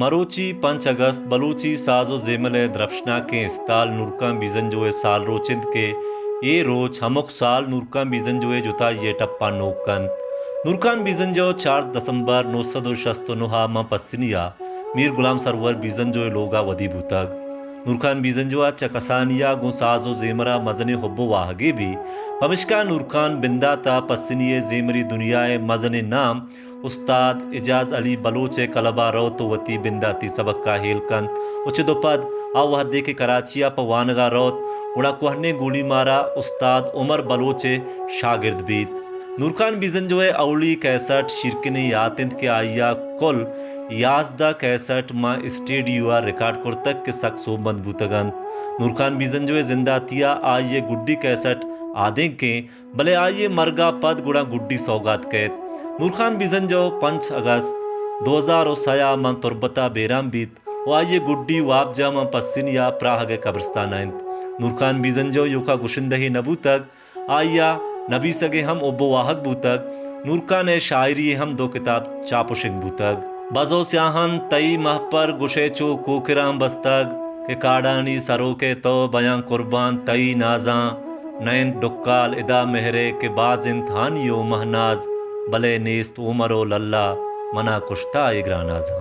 मरोची 5 अगस्त बलूची साजो जेमल द्रफशना के इस्ताल नूरका बीजन जो है साल रोचिंद के ये रोज हमक साल नूरका बीजन जो है जुता ये टप्पा नोकन नूरकान बीजन जो 4 दिसंबर 969 मां पस्सिनिया मीर गुलाम सरवर बीजन जो है लोगा वदी भूतग नूरखान बीजन जो चकसानिया गो साजो जेमरा मजने हब्बो वाहगे भी पमिशका नूरखान बिंदा ता पस्सिनिये जेमरी दुनियाए मजने नाम उस्ताद इजाज अली बलोच कलबा रो तो वती बिंदाती सबक का हेलकन उच दोपद आ वह दे के कराचिया पवानगा रोत उड़ा कोहने गोली मारा उस्ताद उमर बलोचे शागिर्द बीत नूरखान बीजन जो है अवली 61 शिरकिने यातिंद के आइया कुल याजदा 61 माँ स्टेडियो रिकॉर्ड कर तक के सक सो मजबूतगन नूरखान बीजन जो है जिंदा तिया आइए गुड्डी 61 आधे के भले आइए मरगा पद गुड़ा गुड्डी सौगात कैद नूरखान बीजन जो 5 अगस्त 2006 मां तुरबता बेराम बीत वो आइए गुड्डी वापजा मां पस्सिनिया प्राह के कब्रिस्तान आइन नूरखान बीजन जो युका गुशिंदही नबू तक आइया नबी सगे हम ओबो वाहक बूतक नूरखान ने शायरी हम 2 किताब चापुशिंग बूतक बजो स्याहन तई मह पर गुशे चो कोकिराम बस्तग के काडानी सरो के तो बयां कुर्बान तई नाजा नैन डुक्काल इदा मेहरे के बाजिन थानियो महनाज भले नेस्त उमरो लल्ला मना कुश्ता इग्रानाजा।